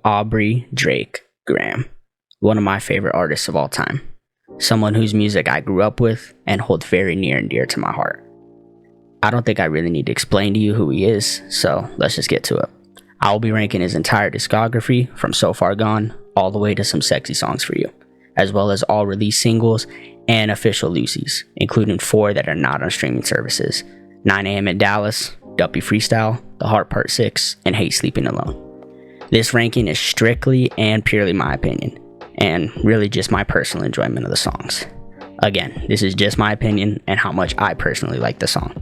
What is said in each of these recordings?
Aubrey Drake Graham, one of my favorite artists of all time, someone whose music I grew up with and holds very near and dear to my heart. I don't think I really need to explain to you who he is, so let's just get to it. I will be ranking his entire discography from So Far Gone all the way to some sexy songs for you, as well as all released singles and official Lucy's, including 4 that are not on streaming services: 9 AM in Dallas, Duppy Freestyle, The Heart Part 6, and Hate Sleeping Alone. This ranking is strictly and purely my opinion, and really just my personal enjoyment of the songs. Again, this is just my opinion and how much I personally like the song.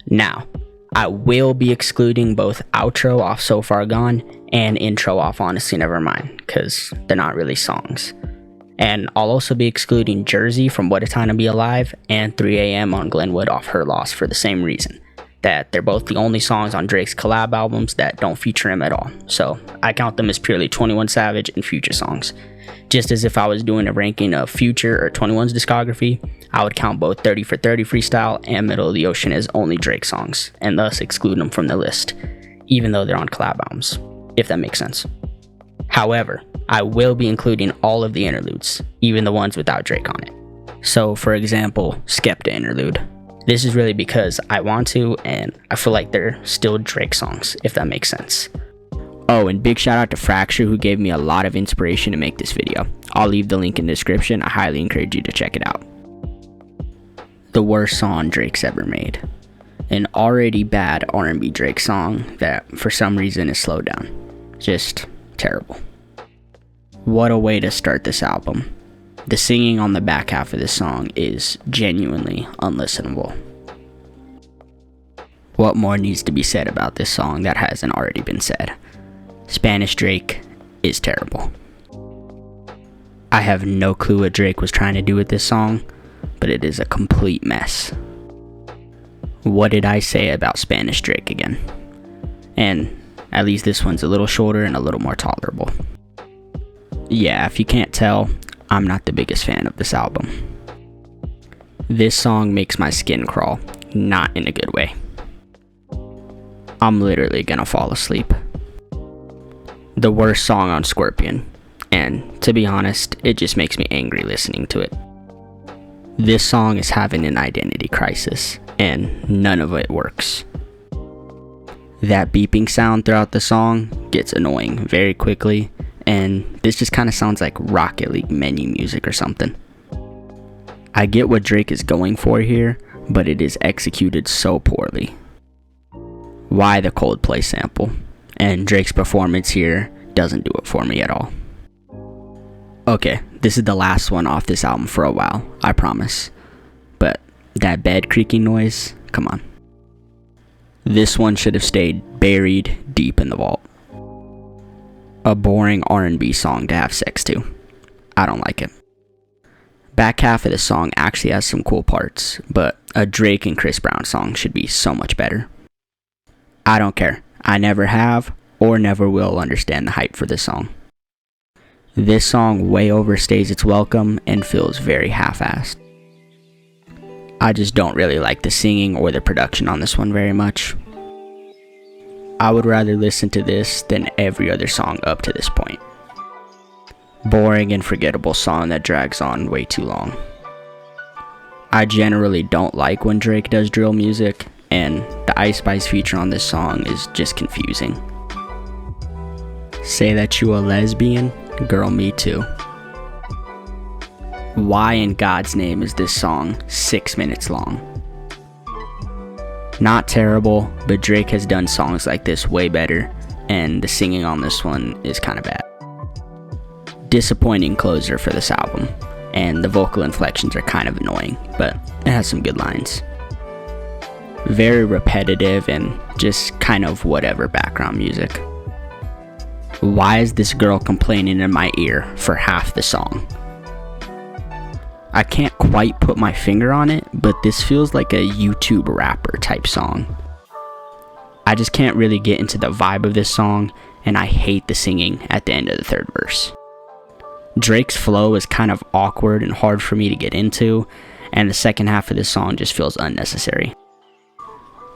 Now, I will be excluding both outro off So Far Gone and intro off Honestly Nevermind, because they're not really songs. And I'll also be excluding Jersey from What a Time to Be Alive and 3 AM on Glenwood off Her Loss for the same reason, that they're both the only songs on Drake's collab albums that don't feature him at all. So I count them as purely 21 Savage and Future songs. Just as if I was doing a ranking of Future or 21's discography, I would count both 30 for 30 Freestyle and Middle of the Ocean as only Drake songs, and thus exclude them from the list, even though they're on collab albums, if that makes sense. However, I will be including all of the interludes, even the ones without Drake on it. So for example, Skepta interlude. This is really because I want to, and I feel like they're still Drake songs, if that makes sense. Oh, and big shout out to Fracture, who gave me a lot of inspiration to make this video. I'll leave the link in the description. I highly encourage you to check it out. The worst song Drake's ever made. An already bad R&B Drake song that for some reason is slowed down. Just terrible. What a way to start this album. The singing on the back half of this song is genuinely unlistenable. What more needs to be said about this song that hasn't already been said? Spanish Drake is terrible. I have no clue what Drake was trying to do with this song, but it is a complete mess. What did I say about Spanish Drake again? And at least this one's a little shorter and a little more tolerable. Yeah, if you can't tell, I'm not the biggest fan of this album. This song makes my skin crawl, not in a good way. I'm literally gonna fall asleep. The worst song on Scorpion, and to be honest, it just makes me angry listening to it. This song is having an identity crisis, and none of it works. That beeping sound throughout the song gets annoying very quickly, and this just kind of sounds like Rocket League menu music or something. I get what Drake is going for here, but it is executed so poorly. Why the Coldplay sample? And Drake's performance here doesn't do it for me at all. Okay, this is the last one off this album for a while, I promise. But that bed creaking noise, come on. This one should have stayed buried deep in the vault. A boring R&B song to have sex to. I don't like it. Back half of the song actually has some cool parts, but a Drake and Chris Brown song should be so much better. I don't care. I never have or never will understand the hype for this song. This song way overstays its welcome and feels very half-assed. I just don't really like the singing or the production on this one very much. I would rather listen to this than every other song up to this point. Boring and forgettable song that drags on way too long. I generally don't like when Drake does drill music, and the Ice Spice feature on this song is just confusing. Say that you a lesbian? Girl, me too. Why in God's name is this song 6 minutes long? Not terrible, but Drake has done songs like this way better, and the singing on this one is kind of bad. Disappointing closer for this album, and the vocal inflections are kind of annoying, but it has some good lines. Very repetitive and just kind of whatever background music. Why is this girl complaining in my ear for half the song? I can't quite put my finger on it, but this feels like a YouTube rapper type song. I just can't really get into the vibe of this song, and I hate the singing at the end of the third verse. Drake's flow is kind of awkward and hard for me to get into, and the second half of this song just feels unnecessary.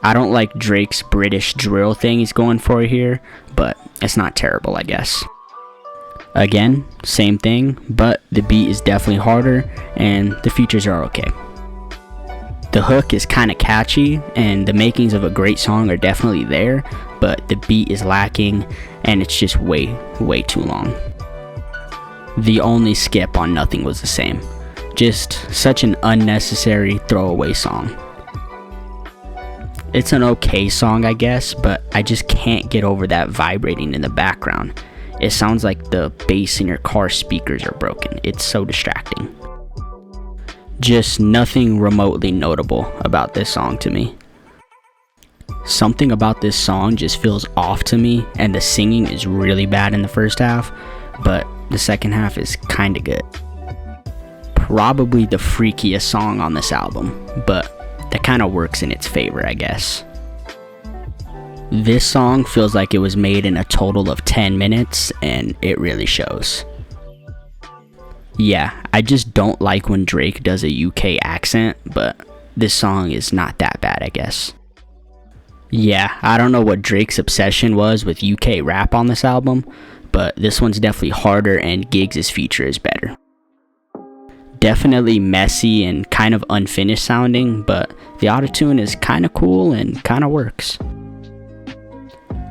I don't like Drake's British drill thing he's going for here, but it's not terrible, I guess. Again, same thing, but the beat is definitely harder and the features are okay. The hook is kind of catchy and the makings of a great song are definitely there, but the beat is lacking and it's just way too long. The only skip on Nothing Was the Same. Just such an unnecessary throwaway song. It's an okay song, I guess, but I just can't get over that vibrating in the background. It sounds like the bass in your car speakers are broken. It's so distracting. Just nothing remotely notable about this song to me. Something about this song just feels off to me, and the singing is really bad in the first half, but the second half is kinda good. Probably the freakiest song on this album, but that kinda works in its favor, I guess. This song feels like it was made in a total of 10 minutes, and it really shows. Yeah, I just don't like when Drake does a UK accent, but this song is not that bad, I guess. Yeah, I don't know what Drake's obsession was with UK rap on this album, but this one's definitely harder and Giggs' feature is better. Definitely messy and kind of unfinished sounding, but the autotune is kind of cool and kind of works.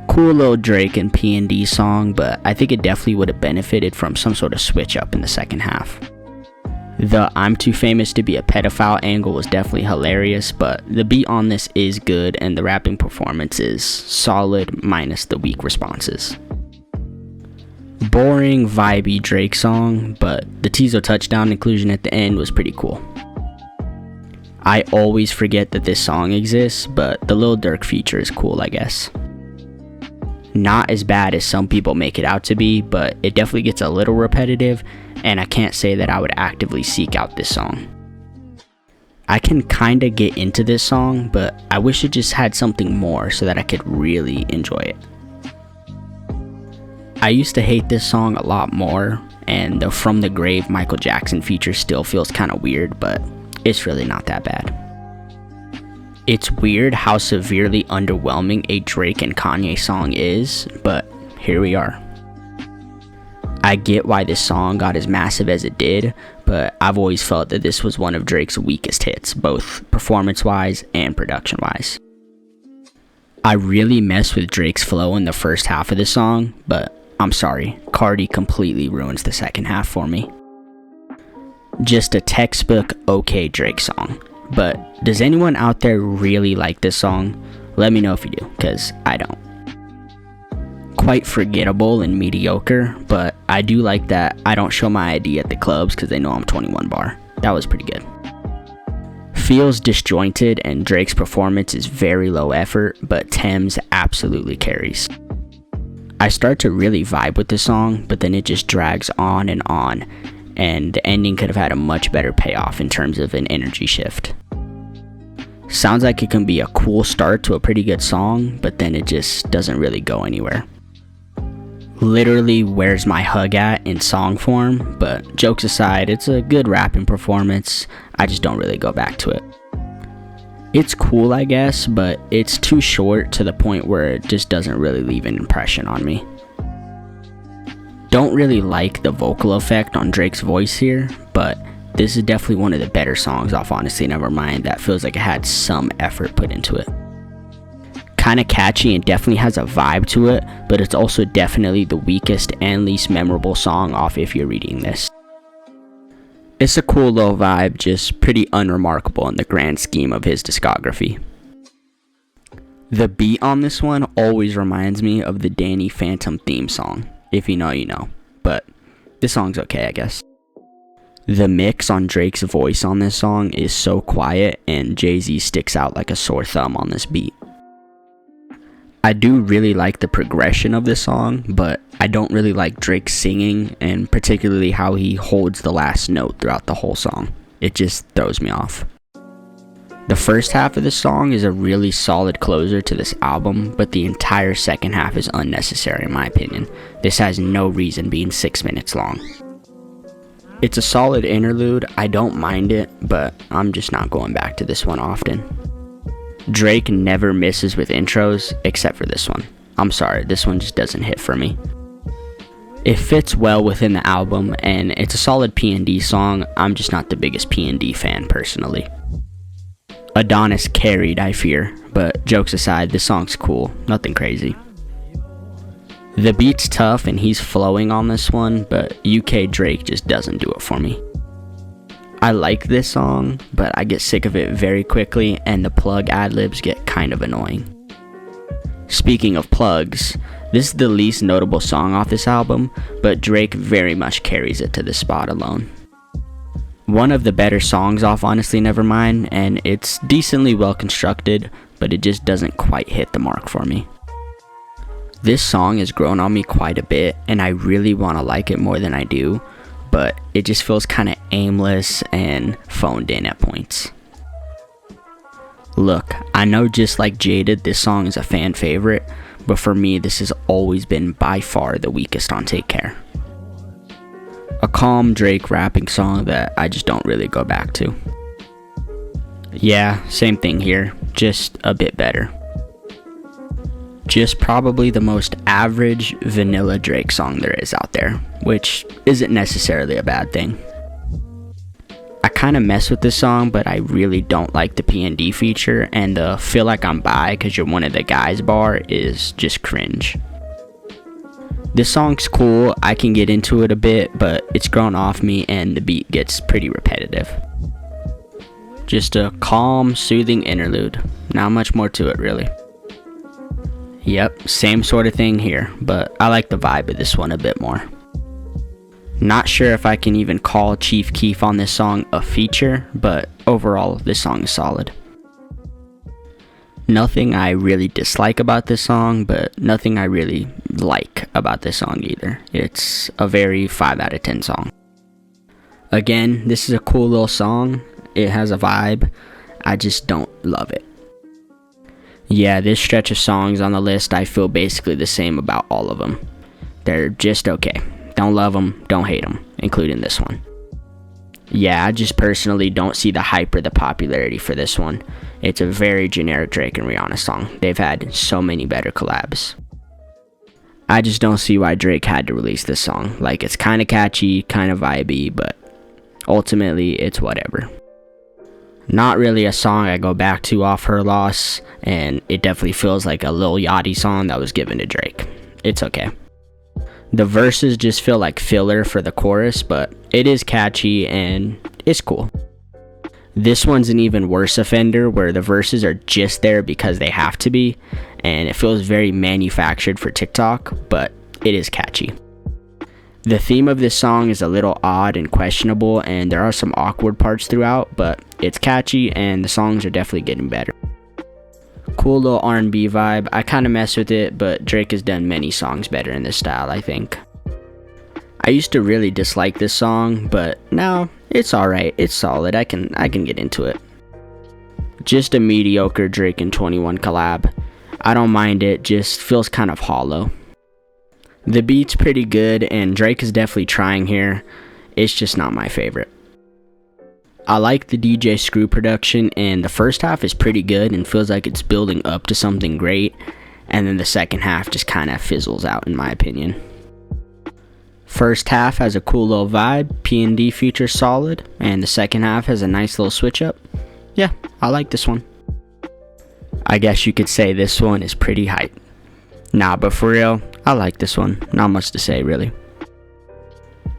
Cool little Drake and P&D song, but I think it definitely would have benefited from some sort of switch up in the second half. The I'm too famous to be a pedophile angle was definitely hilarious, but the beat on this is good and the rapping performance is solid minus the weak responses. Boring, vibey Drake song, but the Tizo touchdown inclusion at the end was pretty cool. I always forget that this song exists, but the Lil Durk feature is cool, I guess. Not as bad as some people make it out to be, but it definitely gets a little repetitive, and I can't say that I would actively seek out this song. I can kinda get into this song, but I wish it just had something more so that I could really enjoy it. I used to hate this song a lot more, and the From the Grave Michael Jackson feature still feels kinda weird, but it's really not that bad. It's weird how severely underwhelming a Drake and Kanye song is, but here we are. I get why this song got as massive as it did, but I've always felt that this was one of Drake's weakest hits, both performance-wise and production-wise. I really mess with Drake's flow in the first half of the song, but I'm sorry, Cardi completely ruins the second half for me. Just a textbook okay Drake song. But does anyone out there really like this song? Let me know if you do, because I don't. Quite forgettable and mediocre, but I do like that I don't show my ID at the clubs because they know I'm 21 bar. That was pretty good. Feels disjointed and Drake's performance is very low effort, but Thames absolutely carries. I start to really vibe with the song, but then it just drags on, and the ending could have had a much better payoff in terms of an energy shift. Sounds like it can be a cool start to a pretty good song, but then it just doesn't really go anywhere. Literally, Where's My Hug At in song form, but jokes aside, it's a good rapping performance. I just don't really go back to it. It's cool, I guess, but it's too short to the point where it just doesn't really leave an impression on me. Don't really like the vocal effect on Drake's voice here, but this is definitely one of the better songs off Honestly Nevermind that feels like it had some effort put into it. Kinda catchy and definitely has a vibe to it, but it's also definitely the weakest and least memorable song off If You're Reading This. It's a cool little vibe, just pretty unremarkable in the grand scheme of his discography. The beat on this one always reminds me of the Danny Phantom theme song. If you know, you know. But this song's okay, I guess. The mix on Drake's voice on this song is so quiet, and Jay-Z sticks out like a sore thumb on this beat. I do really like the progression of this song, but I don't really like Drake singing, and particularly how he holds the last note throughout the whole song. It just throws me off. The first half of the song is a really solid closer to this album, but the entire second half is unnecessary in my opinion. This has no reason being 6 minutes long. It's a solid interlude, I don't mind it, but I'm just not going back to this one often. Drake never misses with intros, except for this one. I'm sorry, this one just doesn't hit for me. It fits well within the album, and it's a solid P&D song. I'm just not the biggest P&D fan personally. Adonis carried, I fear, but jokes aside, this song's cool, nothing crazy. The beat's tough and he's flowing on this one, but UK Drake just doesn't do it for me. I like this song, but I get sick of it very quickly, and the plug ad-libs get kind of annoying. Speaking of plugs, this is the least notable song off this album, but Drake very much carries it to this spot alone. One of the better songs off Honestly Nevermind, and it's decently well constructed, but it just doesn't quite hit the mark for me. This song has grown on me quite a bit, and I really want to like it more than I do, but it just feels kind of aimless and phoned in at points. Look, I know just like Jaded, this song is a fan favorite, but for me, this has always been by far the weakest on Take Care. A calm Drake rapping song that I just don't really go back to. Yeah, same thing here, just a bit better. Just probably the most average vanilla Drake song there is out there, which isn't necessarily a bad thing. I kind of mess with this song, but I really don't like the P&D feature, and the feel like I'm bi cause you're one of the guys bar is just cringe. This song's cool, I can get into it a bit, but it's grown off me and the beat gets pretty repetitive. Just a calm, soothing interlude, not much more to it really. Yep, same sort of thing here, but I like the vibe of this one a bit more. Not sure if I can even call Chief Keef on this song a feature, but overall this song is solid. Nothing I really dislike about this song, but nothing I really like about this song either. It's a very 5 out of 10 song. Again, this is a cool little song. It has a vibe. I just don't love it. Yeah, this stretch of songs on the list, I feel basically the same about all of them. They're just okay. Don't love them, don't hate them, including this one. Yeah, I just personally don't see the hype or the popularity for this one. It's a very generic Drake and Rihanna song. They've had so many better collabs. I just don't see why Drake had to release this song. Like, it's kind of catchy, kind of vibey, but ultimately, it's whatever. Not really a song I go back to off Her Loss, and it definitely feels like a Lil Yachty song that was given to Drake. It's okay. The verses just feel like filler for the chorus, but it is catchy and it's cool. This one's an even worse offender where the verses are just there because they have to be, and it feels very manufactured for TikTok, but it is catchy. The theme of this song is a little odd and questionable, and there are some awkward parts throughout, but it's catchy and the songs are definitely getting better. Cool little R&B vibe. I kind of mess with it, but Drake has done many songs better in this style, I think. I used to really dislike this song, but now it's alright. It's solid. I can get into it. Just a mediocre Drake and 21 collab. I don't mind it, just feels kind of hollow. The beat's pretty good, and Drake is definitely trying here. It's just not my favorite. I like the DJ Screw production, and the first half is pretty good and feels like it's building up to something great, and then the second half just kind of fizzles out in my opinion. First half has a cool little vibe, P&D feature solid, and the second half has a nice little switch up. Yeah, I like this one. I guess you could say this one is pretty hype. Nah, but for real, I like this one. Not much to say really.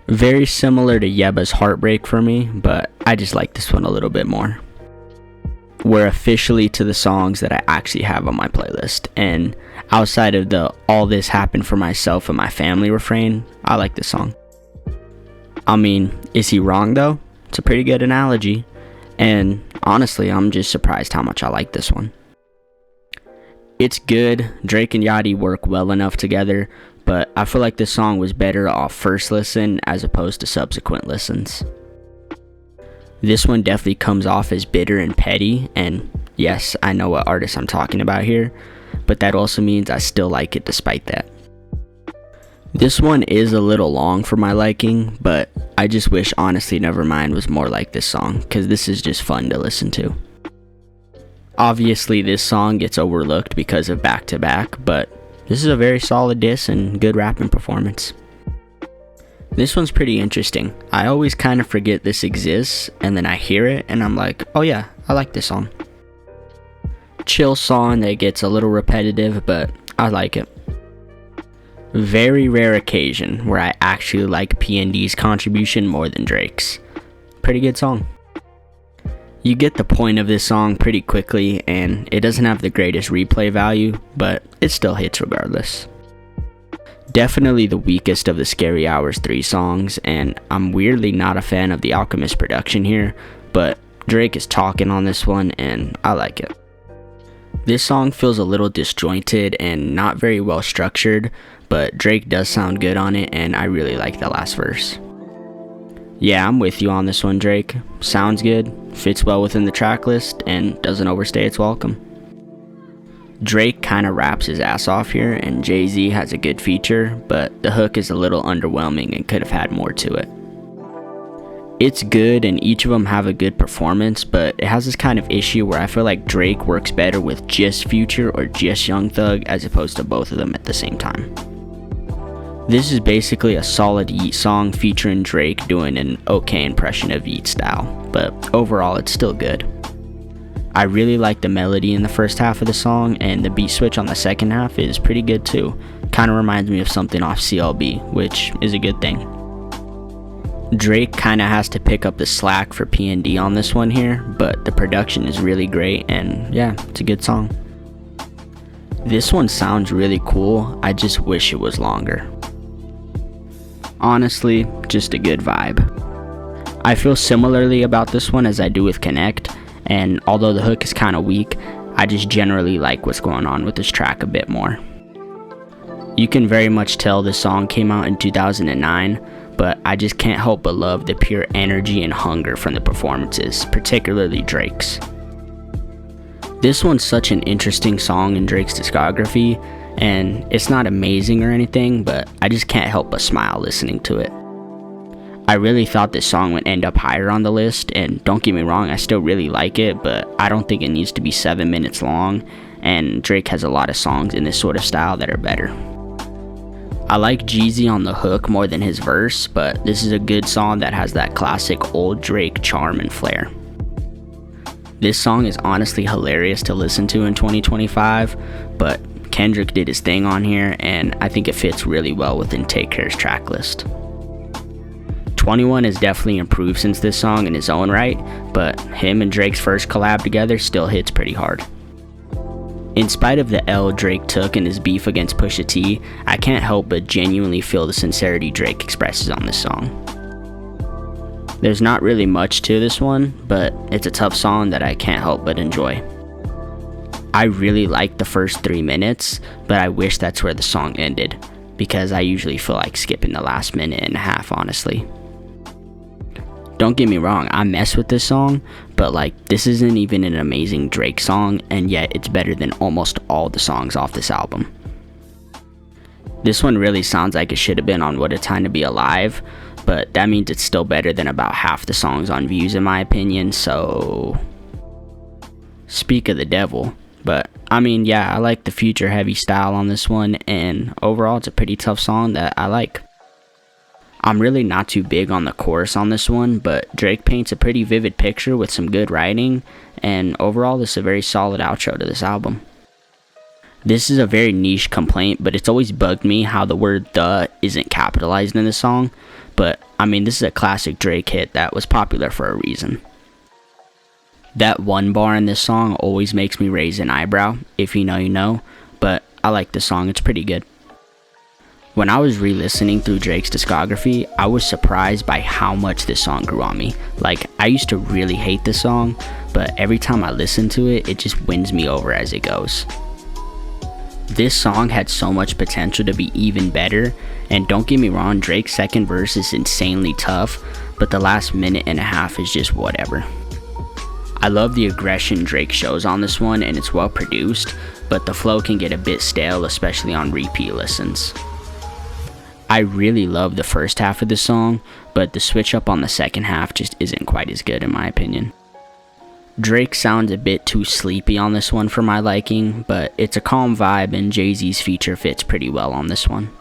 Very similar to Yeba's Heartbreak for me, but I just like this one a little bit more. We're officially to the songs that I actually have on my playlist, and outside of the all this happened for myself and my family refrain, I like this song. I mean, is he wrong though? It's a pretty good analogy, and honestly, I'm just surprised how much I like this one. It's good. Drake and Yachty work well enough together, but I feel like this song was better off first listen as opposed to subsequent listens. This one definitely comes off as bitter and petty, and yes, I know what artist I'm talking about here, but that also means I still like it despite that. This one is a little long for my liking, but I just wish Honestly Nevermind was more like this song, because this is just fun to listen to. Obviously, this song gets overlooked because of back-to-back, but this is a very solid diss and good rapping performance. This one's pretty interesting. I always kind of forget this exists, and then I hear it, and I'm like, oh yeah, I like this song. Chill song that gets a little repetitive, but I like it. Very rare occasion where I actually like P&D's contribution more than Drake's. Pretty good song. You get the point of this song pretty quickly, and it doesn't have the greatest replay value, but it still hits regardless. Definitely the weakest of the Scary Hours 3 songs, and I'm weirdly not a fan of the Alchemist production here, but Drake is talking on this one, and I like it. This song feels a little disjointed and not very well structured, but Drake does sound good on it, and I really like the last verse. Yeah, I'm with you on this one, Drake. Sounds good, fits well within the track list, and doesn't overstay its welcome. Drake kinda raps his ass off here, and Jay-Z has a good feature, but the hook is a little underwhelming and could have had more to it. It's good, and each of them have a good performance, but it has this kind of issue where I feel like Drake works better with just Future or just Young Thug as opposed to both of them at the same time. This is basically a solid Yeat song featuring Drake doing an okay impression of Yeat style, but overall it's still good. I really like the melody in the first half of the song, and the beat switch on the second half is pretty good too. Kinda reminds me of something off CLB, which is a good thing. Drake kinda has to pick up the slack for P&D on this one here, but the production is really great, and yeah, it's a good song. This one sounds really cool, I just wish it was longer. Honestly, just a good vibe. I feel similarly about this one as I do with Connect, and although the hook is kinda weak, I just generally like what's going on with this track a bit more. You can very much tell this song came out in 2009, but I just can't help but love the pure energy and hunger from the performances, particularly Drake's. This one's such an interesting song in Drake's discography, and it's not amazing or anything, but I just can't help but smile listening to it. I really thought this song would end up higher on the list, and don't get me wrong, I still really like it, but I don't think it needs to be 7 minutes long, and Drake has a lot of songs in this sort of style that are better. I like Jeezy on the hook more than his verse, but this is a good song that has that classic old Drake charm and flair. This song is honestly hilarious to listen to in 2025, but Kendrick did his thing on here, and I think it fits really well within Take Care's track list. 21 has definitely improved since this song in his own right, but him and Drake's first collab together still hits pretty hard. In spite of the L Drake took in his beef against Pusha T, I can't help but genuinely feel the sincerity Drake expresses on this song. There's not really much to this one, but it's a tough song that I can't help but enjoy. I really like the first 3 minutes, but I wish that's where the song ended, because I usually feel like skipping the last minute and a half, honestly. Don't get me wrong, I mess with this song, but like, this isn't even an amazing Drake song, and yet it's better than almost all the songs off this album. This one really sounds like it should have been on What a Time to Be Alive, but that means it's still better than about half the songs on Views in my opinion, so speak of the devil. But I mean, yeah, I like the Future heavy style on this one, and overall it's a pretty tough song that I like. I'm really not too big on the chorus on this one, but Drake paints a pretty vivid picture with some good writing, and overall this is a very solid outro to this album. This is a very niche complaint, but it's always bugged me how the word "the" isn't capitalized in the song, but I mean, this is a classic Drake hit that was popular for a reason. That one bar in this song always makes me raise an eyebrow, if you know you know, but I like this song, it's pretty good. When I was re-listening through Drake's discography, I was surprised by how much this song grew on me. Like, I used to really hate this song, but every time I listen to it, it just wins me over as it goes. This song had so much potential to be even better, and don't get me wrong, Drake's second verse is insanely tough, but the last minute and a half is just whatever. I love the aggression Drake shows on this one, and it's well produced, but the flow can get a bit stale, especially on repeat listens. I really love the first half of the song, but the switch up on the second half just isn't quite as good in my opinion. Drake sounds a bit too sleepy on this one for my liking, but it's a calm vibe and Jay-Z's feature fits pretty well on this one.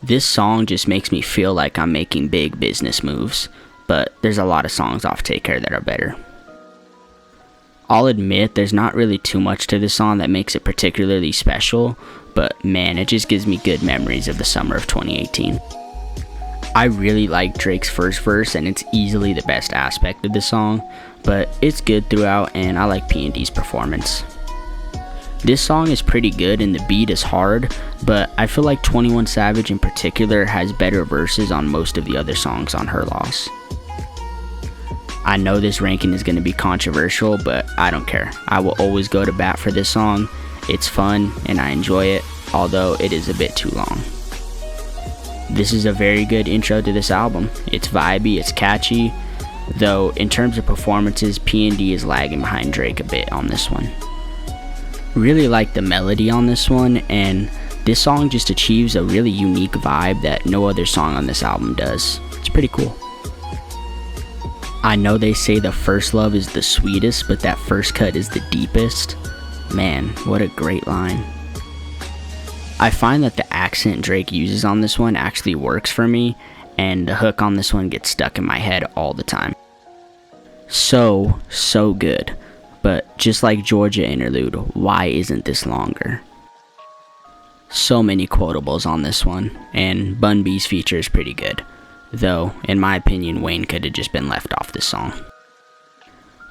This song just makes me feel like I'm making big business moves, but there's a lot of songs off Take Care that are better. I'll admit there's not really too much to this song that makes it particularly special, but man, it just gives me good memories of the summer of 2018. I really like Drake's first verse, and it's easily the best aspect of the song, but it's good throughout, and I like P&D's performance. This song is pretty good and the beat is hard, but I feel like 21 Savage in particular has better verses on most of the other songs on Her Loss. I know this ranking is going to be controversial, but I don't care. I will always go to bat for this song. It's fun and I enjoy it, although it is a bit too long. This is a very good intro to this album. It's vibey, it's catchy, though in terms of performances, P&D is lagging behind Drake a bit on this one. Really like the melody on this one, and this song just achieves a really unique vibe that no other song on this album does. It's pretty cool. I know they say the first love is the sweetest, but that first cut is the deepest. Man, what a great line. I find that the accent Drake uses on this one actually works for me, and the hook on this one gets stuck in my head all the time. So good. But just like Georgia interlude, why isn't this longer? So many quotables on this one, and Bun B's feature is pretty good. Though, in my opinion, Wayne could have just been left off this song.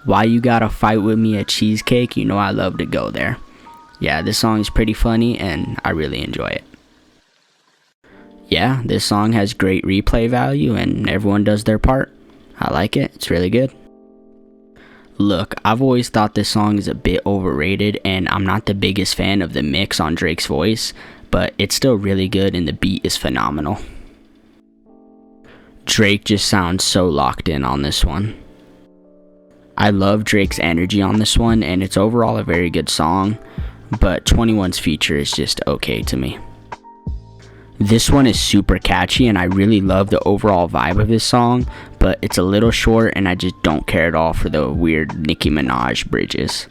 Why you gotta fight with me at Cheesecake? You know I love to go there. Yeah, this song is pretty funny and I really enjoy it. Yeah, this song has great replay value and everyone does their part. I like it, it's really good. Look, I've always thought this song is a bit overrated and I'm not the biggest fan of the mix on Drake's voice, but it's still really good and the beat is phenomenal. Drake just sounds so locked in on this one. I love Drake's energy on this one and it's overall a very good song, but 21's feature is just okay to me. This one is super catchy and I really love the overall vibe of this song, but it's a little short and I just don't care at all for the weird Nicki Minaj bridges.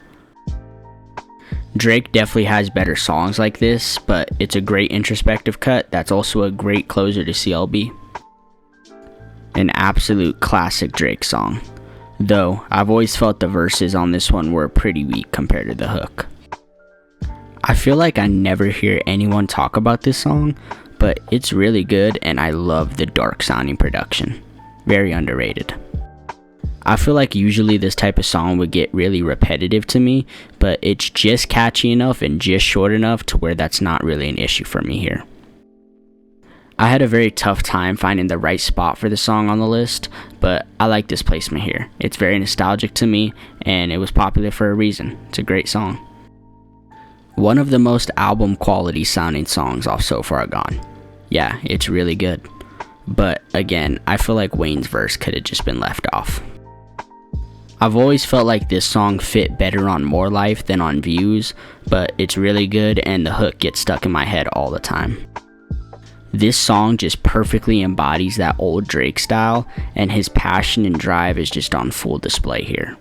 Drake definitely has better songs like this, but it's a great introspective cut that's also a great closer to CLB. An absolute classic Drake song, though I've always felt the verses on this one were pretty weak compared to the hook. I feel like I never hear anyone talk about this song, but it's really good and I love the dark sounding production. Very underrated. I feel like usually this type of song would get really repetitive to me, but it's just catchy enough and just short enough to where that's not really an issue for me here. I had a very tough time finding the right spot for the song on the list, but I like this placement here. It's very nostalgic to me and it was popular for a reason. It's a great song. One of the most album quality sounding songs off So Far Gone. Yeah, it's really good. But again, I feel like Wayne's verse could have just been left off. I've always felt like this song fit better on More Life than on Views, but it's really good and the hook gets stuck in my head all the time. This song just perfectly embodies that old Drake style, and his passion and drive is just on full display here.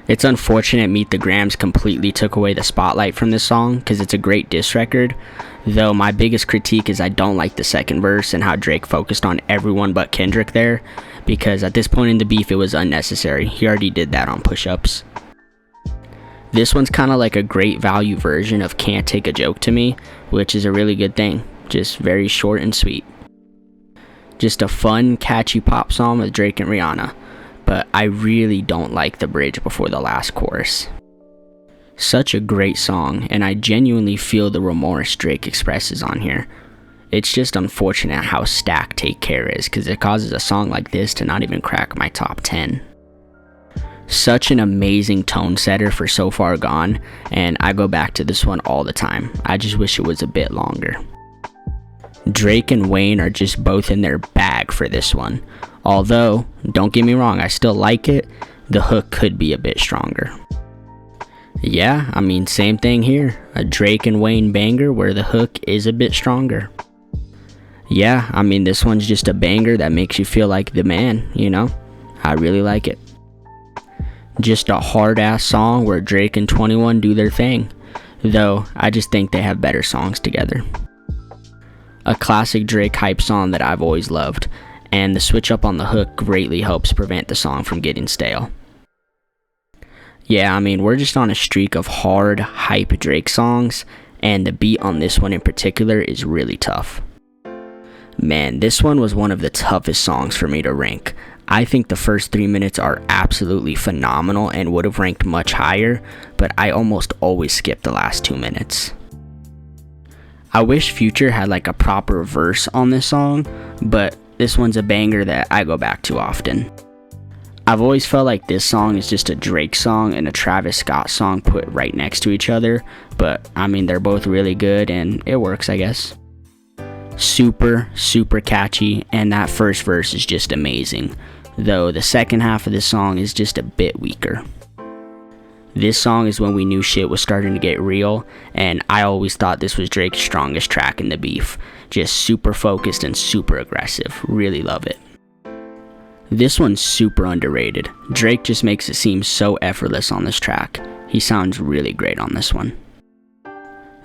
It's unfortunate Meet the Grams completely took away the spotlight from this song, because it's a great diss record, though my biggest critique is I don't like the second verse and how Drake focused on everyone but Kendrick there, because at this point in the beef it was unnecessary. He already did that on push-ups. This one's kind of like a great value version of Can't Take a Joke to Me, which is a really good thing. Just very short and sweet. Just a fun, catchy pop song with Drake and Rihanna, but I really don't like the bridge before the last chorus. Such a great song, and I genuinely feel the remorse Drake expresses on here. It's just unfortunate how stacked Take Care is, because it causes a song like this to not even crack my top 10. Such an amazing tone setter for So Far Gone, and I go back to this one all the time. I just wish it was a bit longer. Drake and Wayne are just both in their bag for this one. Although, don't get me wrong, I still like it. The hook could be a bit stronger. Yeah, I mean, same thing here. A Drake and Wayne banger where the hook is a bit stronger. Yeah, I mean, this one's just a banger that makes you feel like the man, you know? I really like it. Just a hard-ass song where Drake and 21 do their thing. Though, I just think they have better songs together. a classic Drake hype song that I've always loved, and the switch up on the hook greatly helps prevent the song from getting stale. Yeah, I mean, we're just on a streak of hard, hype Drake songs, and the beat on this one in particular is really tough. Man, this one was one of the toughest songs for me to rank. I think the first 3 minutes are absolutely phenomenal and would have ranked much higher, but I almost always skip the last 2 minutes. I wish Future had like a proper verse on this song, but this one's a banger that I go back to often. I've always felt like this song is just a Drake song and a Travis Scott song put right next to each other, but I mean, they're both really good and it works, I guess. Super catchy, and that first verse is just amazing, though the second half of this song is just a bit weaker. This song is when we knew shit was starting to get real, and I always thought this was Drake's strongest track in the beef. Just super focused and super aggressive. Really love it. This one's super underrated. Drake just makes it seem so effortless on this track. He sounds really great on this one.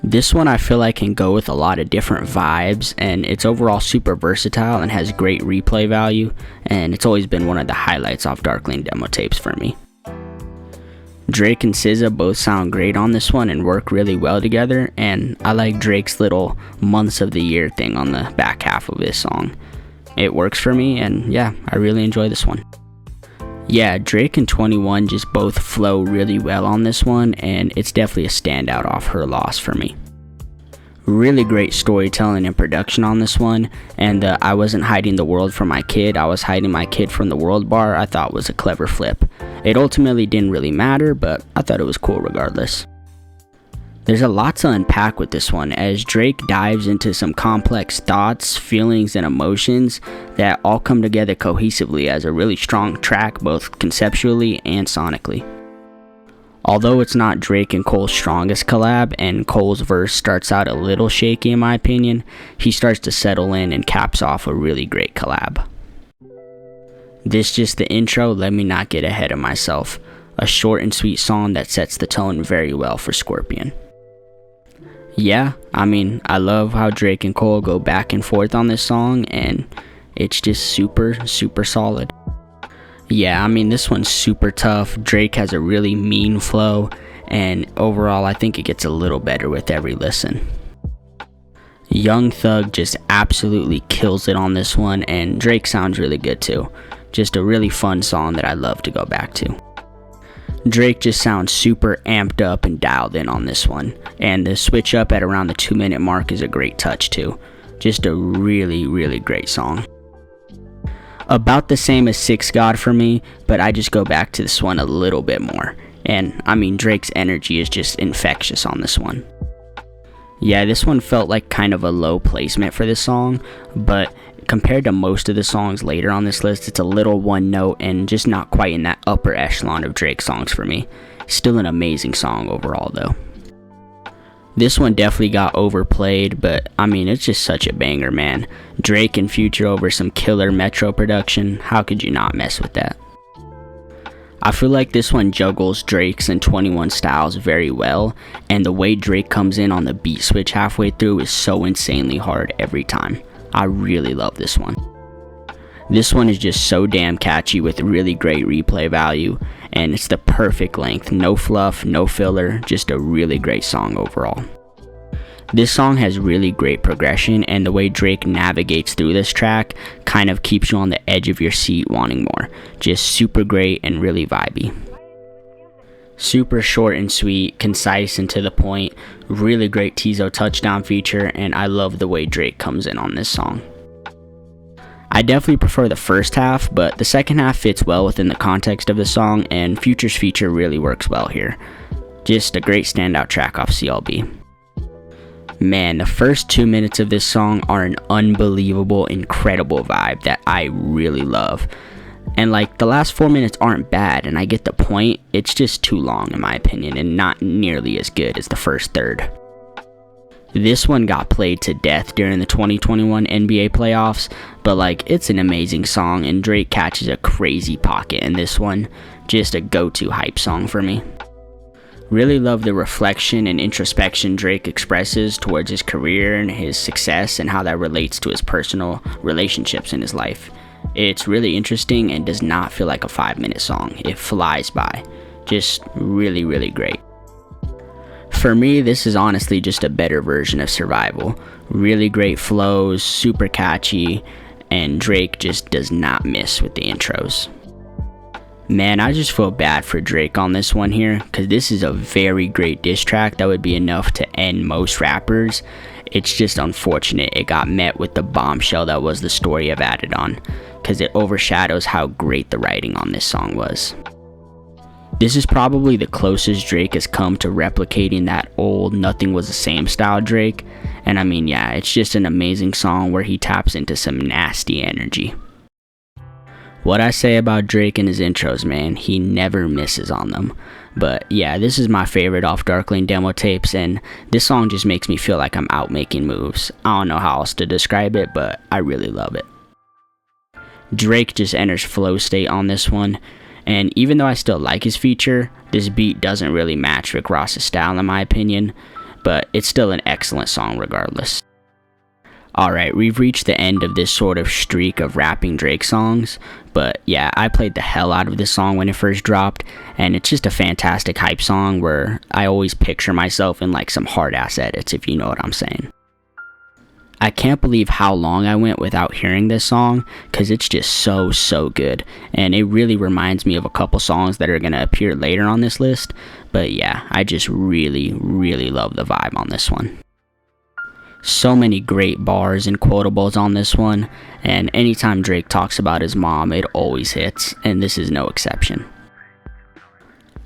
This one I feel like can go with a lot of different vibes, and it's overall super versatile and has great replay value, and it's always been one of the highlights off Darkling demo tapes for me. Drake and SZA both sound great on this one and work really well together, and I like Drake's little months of the year thing on the back half of this song. It works for me, and yeah, I really enjoy this one. Yeah, Drake and 21 just both flow really well on this one, and it's definitely a standout off Her Loss for me. Really great storytelling and production on this one, and I wasn't hiding the world from my kid, I was hiding my kid from the world bar I thought was a clever flip. It ultimately didn't really matter, but I thought it was cool regardless. There's a lot to unpack with this one, as Drake dives into some complex thoughts, feelings, and emotions that all come together cohesively as a really strong track, both conceptually and sonically. Although it's not Drake and Cole's strongest collab, and Cole's verse starts out a little shaky in my opinion, he starts to settle in and caps off a really great collab. This just the intro, let me not get ahead of myself. A short and sweet song that sets the tone very well for Scorpion. Yeah, I mean, I love how Drake and Cole go back and forth on this song, and it's just super solid. Yeah, I mean, this one's super tough. Drake has a really mean flow, and overall I think it gets a little better with every listen. Young Thug just absolutely kills it on this one, and Drake sounds really good too. Just a really fun song that I love to go back to. Drake just sounds super amped up and dialed in on this one, and the switch up at around the 2 minute mark is a great touch too. Just a really great song. About the same as Six God for me, but I just go back to this one a little bit more, and I mean, Drake's energy is just infectious on this one. Yeah, this one felt like kind of a low placement for this song, but compared to most of the songs later on this list, it's a little one note and just not quite in that upper echelon of Drake songs for me. Still an amazing song overall though. This one definitely got overplayed, but I mean, it's just such a banger, man. Drake and Future over some killer Metro production, how could you not mess with that? I feel like this one juggles Drake's and 21 styles very well, and the way Drake comes in on the beat switch halfway through is so insanely hard every time. I really love this one. This one is just so damn catchy with really great replay value, and it's the perfect length, no fluff, no filler, just a really great song overall. This song has really great progression, and the way Drake navigates through this track kind of keeps you on the edge of your seat wanting more. Just super great and really vibey. Super short and sweet, concise and to the point, really great Tizo touchdown feature, and I love the way Drake comes in on this song. I definitely prefer the first half, but the second half fits well within the context of the song, and Future's feature really works well here. Just a great standout track off CLB. Man, the first 2 minutes of this song are an unbelievable, incredible vibe that I really love. And like, the last 4 minutes aren't bad, and I get the point, it's just too long in my opinion, and not nearly as good as the first third. This one got played to death during the 2021 NBA playoffs, but like, it's an amazing song, and Drake catches a crazy pocket in this one. Just a go-to hype song for me. Really love the reflection and introspection Drake expresses towards his career and his success and how that relates to his personal relationships in his life. It's really interesting and does not feel like a 5-minute song. It flies by. Just really, really great. For me, this is honestly just a better version of Survival. Really great flows, super catchy, and Drake just does not miss with the intros. Man, I just feel bad for Drake on this one here, because this is a very great diss track that would be enough to end most rappers. It's just unfortunate it got met with the bombshell that was the story of Added On, because it overshadows how great the writing on this song was. This is probably the closest Drake has come to replicating that old Nothing Was the Same style Drake, and I mean, yeah, it's just an amazing song where he taps into some nasty energy. What I say about Drake and his intros, man, he never misses on them. But yeah, this is my favorite off Darkling demo tapes, and this song just makes me feel like I'm out making moves. I don't know how else to describe it, but I really love it. Drake just enters flow state on this one, and even though I still like his feature, this beat doesn't really match Rick Ross's style in my opinion, but it's still an excellent song regardless. Alright, we've reached the end of this sort of streak of rapping Drake songs, but yeah, I played the hell out of this song when it first dropped, and it's just a fantastic hype song where I always picture myself in like some hard ass edits, if you know what I'm saying. I can't believe how long I went without hearing this song, because it's just so good, and it really reminds me of a couple songs that are going to appear later on this list, but yeah, I just really love the vibe on this one. So many great bars and quotables on this one, and anytime Drake talks about his mom, it always hits, and this is no exception.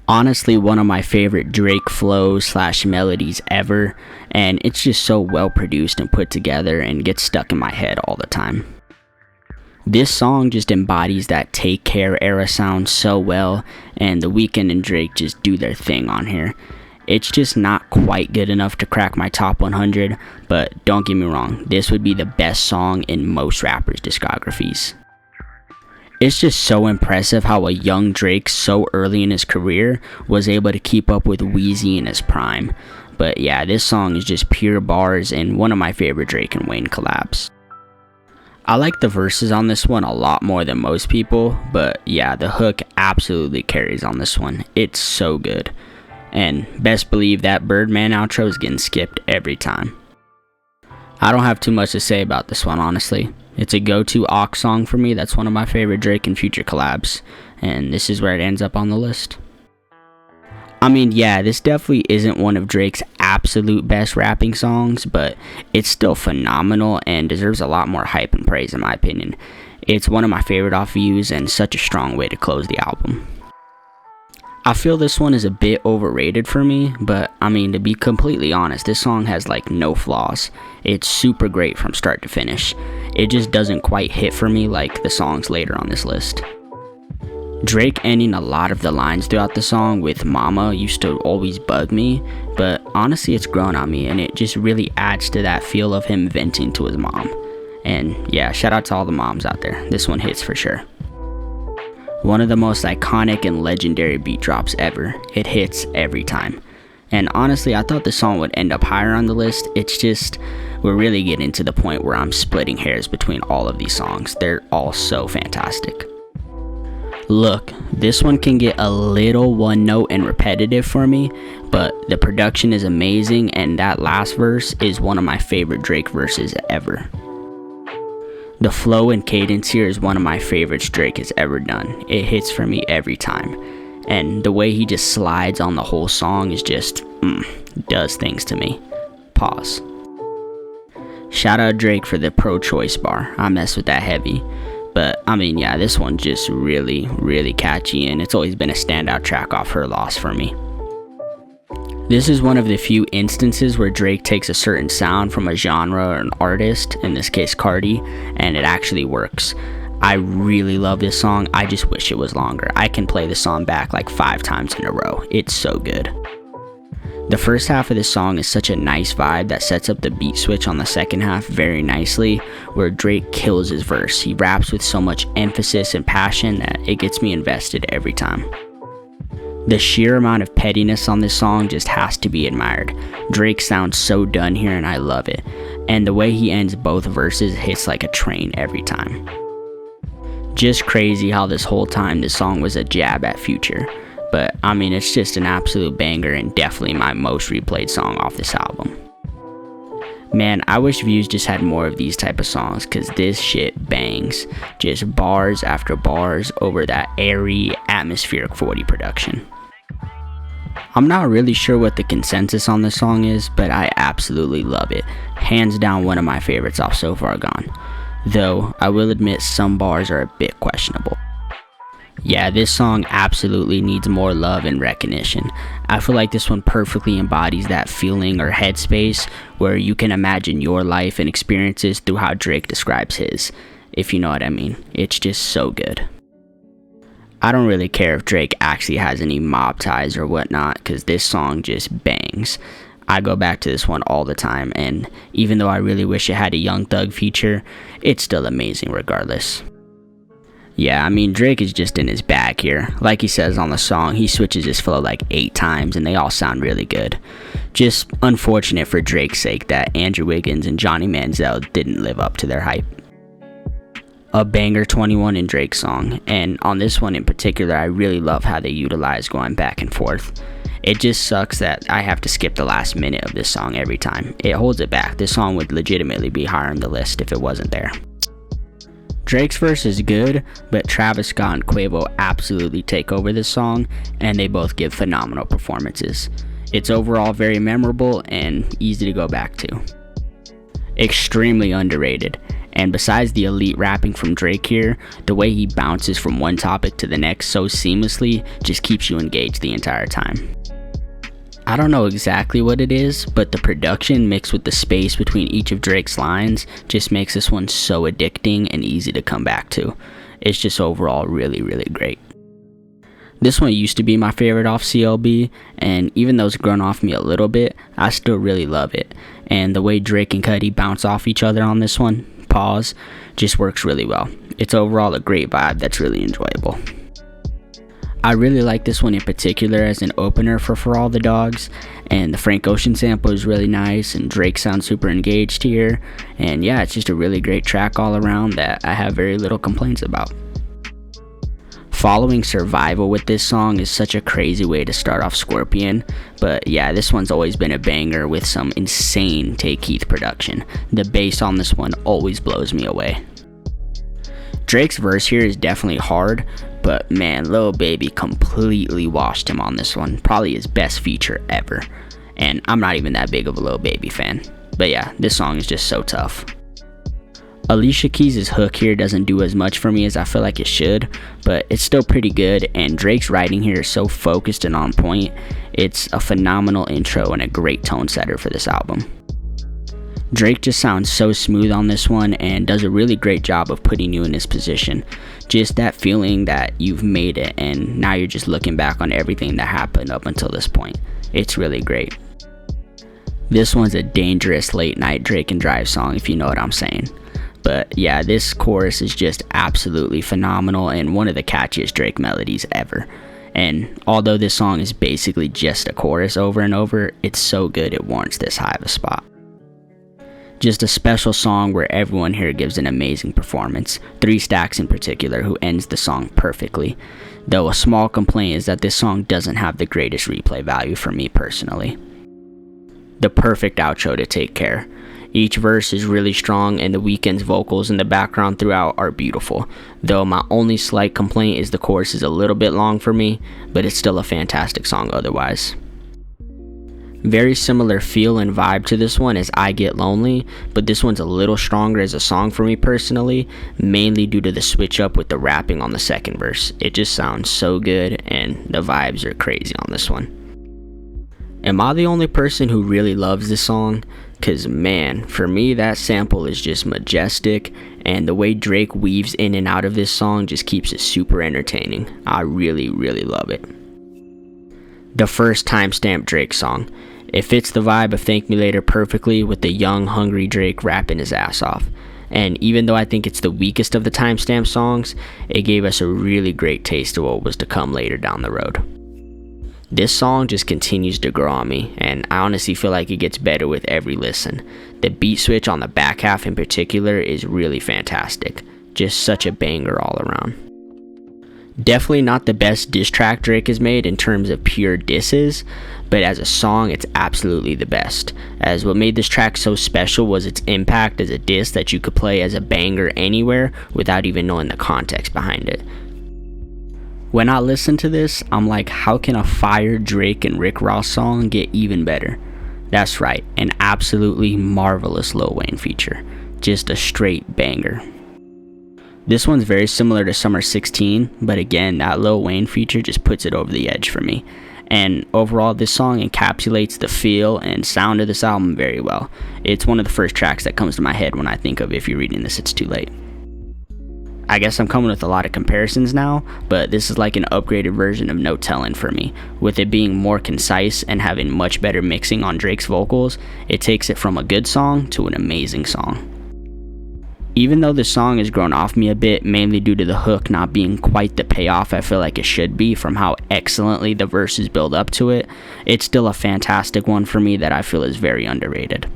Honestly, one of my favorite Drake flows / melodies ever, and it's just so well produced and put together and gets stuck in my head all the time. This song just embodies that Take Care era sound so well, and The Weeknd and Drake just do their thing on here. It's just not quite good enough to crack my top 100, but don't get me wrong, this would be the best song in most rappers' discographies. It's just so impressive how a young Drake so early in his career was able to keep up with Weezy in his prime. But yeah, this song is just pure bars and one of my favorite Drake and Wayne collabs. I like the verses on this one a lot more than most people, but yeah, the hook absolutely carries on this one. It's so good. And best believe that Birdman outro is getting skipped every time. I don't have too much to say about this one, honestly. It's a go-to aux song for me. That's one of my favorite Drake and Future collabs, and this is where it ends up on the list. I mean, yeah, this definitely isn't one of Drake's absolute best rapping songs, but it's still phenomenal and deserves a lot more hype and praise in my opinion. It's one of my favorite off Views and such a strong way to close the album. I feel this one is a bit overrated for me, but I mean, to be completely honest, this song has like no flaws. It's super great from start to finish. It just doesn't quite hit for me like the songs later on this list. Drake ending a lot of the lines throughout the song with "Mama" used to always bug me, but honestly it's grown on me and it just really adds to that feel of him venting to his mom. And yeah, shout out to all the moms out there. This one hits for sure. One of the most iconic and legendary beat drops ever. It hits every time. And honestly, I thought the song would end up higher on the list. It's just, we're really getting to the point where I'm splitting hairs between all of these songs. They're all so fantastic. Look, this one can get a little one note and repetitive for me, but the production is amazing and that last verse is one of my favorite Drake verses ever. The flow and cadence here is one of my favorites Drake has ever done. It hits for me every time. And the way he just slides on the whole song is just, does things to me. Pause. Shout out Drake for the pro-choice bar. I mess with that heavy. But I mean, yeah, this one's just really catchy and it's always been a standout track off Her Loss for me. This is one of the few instances where Drake takes a certain sound from a genre or an artist, in this case Cardi, and it actually works. I really love this song. I just wish it was longer. I can play this song back like 5 times in a row. It's so good. The first half of this song is such a nice vibe that sets up the beat switch on the second half very nicely, where Drake kills his verse. He raps with so much emphasis and passion that it gets me invested every time. The sheer amount of pettiness on this song just has to be admired. Drake sounds so done here and I love it. And the way he ends both verses hits like a train every time. Just crazy how this whole time this song was a jab at Future. But I mean, it's just an absolute banger and definitely my most replayed song off this album. Man, I wish Views just had more of these type of songs, cause this shit bangs. Just bars after bars over that airy, atmospheric 40 production. I'm not really sure what the consensus on this song is, but I absolutely love it. Hands down one of my favorites off So Far Gone. Though, I will admit some bars are a bit questionable. Yeah, this song absolutely needs more love and recognition. I feel like this one perfectly embodies that feeling or headspace where you can imagine your life and experiences through how Drake describes his, if you know what I mean. It's just so good. I don't really care if Drake actually has any mob ties or whatnot, because this song just bangs. I go back to this one all the time, and even though I really wish it had a Young Thug feature, it's still amazing regardless. Yeah, I mean, Drake is just in his bag here. Like he says on the song, he switches his flow like 8 times and they all sound really good. Just unfortunate for Drake's sake that Andrew Wiggins and Johnny Manziel didn't live up to their hype. A banger 21 in Drake's song, and on this one in particular, I really love how they utilize going back and forth. It just sucks that I have to skip the last minute of this song every time. It holds it back. This song would legitimately be higher on the list if it wasn't there. Drake's verse is good, but Travis Scott and Quavo absolutely take over this song, and they both give phenomenal performances. It's overall very memorable and easy to go back to. Extremely underrated, and besides the elite rapping from Drake here, the way he bounces from one topic to the next so seamlessly just keeps you engaged the entire time. I don't know exactly what it is, but the production mixed with the space between each of Drake's lines just makes this one so addicting and easy to come back to. It's just overall really, really great. This one used to be my favorite off CLB, and even though it's grown off me a little bit, I still really love it. And the way Drake and Cudi bounce off each other on this one, pause, just works really well. It's overall a great vibe that's really enjoyable. I really like this one in particular as an opener for All the Dogs, and the Frank Ocean sample is really nice, and Drake sounds super engaged here, and yeah, it's just a really great track all around that I have very little complaints about. Following Survival with this song is such a crazy way to start off Scorpion, but yeah, this one's always been a banger with some insane Take Keith production. The bass on this one always blows me away. Drake's verse here is definitely hard, but man, Lil Baby completely washed him on this one. Probably his best feature ever. And I'm not even that big of a Lil Baby fan. But yeah, this song is just so tough. Alicia Keys' hook here doesn't do as much for me as I feel like it should, but it's still pretty good, and Drake's writing here is so focused and on point. It's a phenomenal intro and a great tone setter for this album. Drake just sounds so smooth on this one and does a really great job of putting you in this position. Just that feeling that you've made it and now you're just looking back on everything that happened up until this point. It's really great. This one's a dangerous late night Drake and Drive song, if you know what I'm saying. But yeah, this chorus is just absolutely phenomenal and one of the catchiest Drake melodies ever. And although this song is basically just a chorus over and over, it's so good it warrants this high of a spot. Just a special song where everyone here gives an amazing performance, 3 Stacks in particular, who ends the song perfectly. Though a small complaint is that this song doesn't have the greatest replay value for me personally. The perfect outro to Take Care. Each verse is really strong and The Weeknd's vocals in the background throughout are beautiful. Though my only slight complaint is the chorus is a little bit long for me, but it's still a fantastic song otherwise. Very similar feel and vibe to this one as I Get Lonely, but this one's a little stronger as a song for me personally, mainly due to the switch up with the rapping on the second verse. It just sounds so good and the vibes are crazy on this one. Am I the only person who really loves this song? Cause man, for me that sample is just majestic, and the way Drake weaves in and out of this song just keeps it super entertaining. I really, really love it. The first timestamp Drake song. It fits the vibe of Thank Me Later perfectly with the young, hungry Drake rapping his ass off. And even though I think it's the weakest of the timestamp songs, it gave us a really great taste of what was to come later down the road. This song just continues to grow on me, and I honestly feel like it gets better with every listen. The beat switch on the back half in particular is really fantastic. Just such a banger all around. Definitely not the best diss track Drake has made in terms of pure disses, but as a song, it's absolutely the best. As what made this track so special was its impact as a diss that you could play as a banger anywhere without even knowing the context behind it. When I listen to this, I'm like, how can a fire Drake and Rick Ross song get even better? That's right, an absolutely marvelous Lil Wayne feature. Just a straight banger. This one's very similar to Summer 16, but again, that Lil Wayne feature just puts it over the edge for me. And overall, this song encapsulates the feel and sound of this album very well. It's one of the first tracks that comes to my head when I think of If You're Reading This, It's Too Late. I guess I'm coming with a lot of comparisons now, but this is like an upgraded version of No Tellin' for me. With it being more concise and having much better mixing on Drake's vocals, it takes it from a good song to an amazing song. Even though the song has grown off me a bit, mainly due to the hook not being quite the payoff I feel like it should be from how excellently the verses build up to it, it's still a fantastic one for me that I feel is very underrated.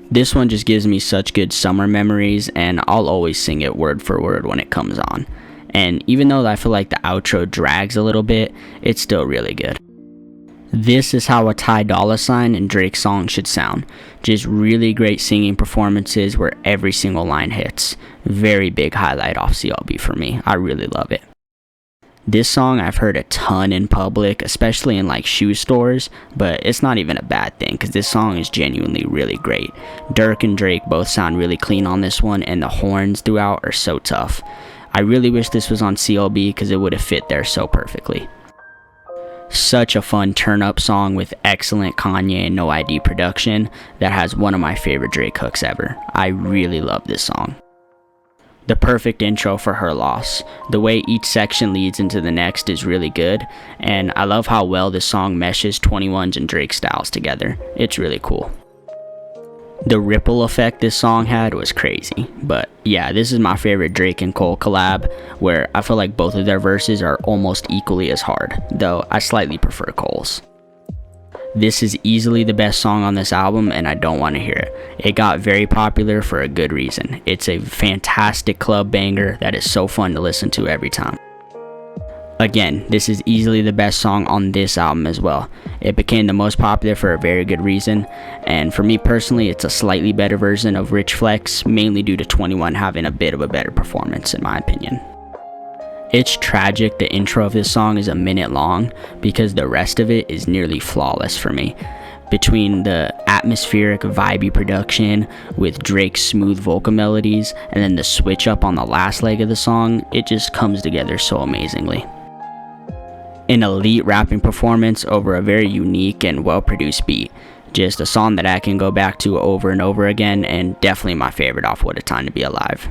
This one just gives me such good summer memories, and I'll always sing it word for word when it comes on. And even though I feel like the outro drags a little bit, it's still really good. This is how a Ty Dolla $ign and Drake song should sound. Just really great singing performances where every single line hits. Very big highlight off CLB for me. I really love it. This song I've heard a ton in public, especially in like shoe stores, but it's not even a bad thing because this song is genuinely really great. Durk and Drake both sound really clean on this one, and the horns throughout are so tough. I really wish this was on CLB because it would have fit there so perfectly. Such a fun turn-up song with excellent Kanye and No ID production that has one of my favorite Drake hooks ever. I really love this song. The perfect intro for Her Loss. The way each section leads into the next is really good, and I love how well this song meshes 21's and Drake styles together. It's really cool. The ripple effect this song had was crazy, but yeah, this is my favorite Drake and Cole collab, where I feel like both of their verses are almost equally as hard, though I slightly prefer Cole's. This is easily the best song on this album, and I don't want to hear it. It got very popular for a good reason. It's a fantastic club banger that is so fun to listen to every time. Again, this is easily the best song on this album as well. It became the most popular for a very good reason, and for me personally, it's a slightly better version of Rich Flex, mainly due to 21 having a bit of a better performance in my opinion. It's tragic the intro of this song is a minute long because the rest of it is nearly flawless for me. Between the atmospheric, vibey production with Drake's smooth vocal melodies and then the switch up on the last leg of the song, it just comes together so amazingly. An elite rapping performance over a very unique and well-produced beat. Just a song that I can go back to over and over again, and definitely my favorite off What a Time to Be Alive.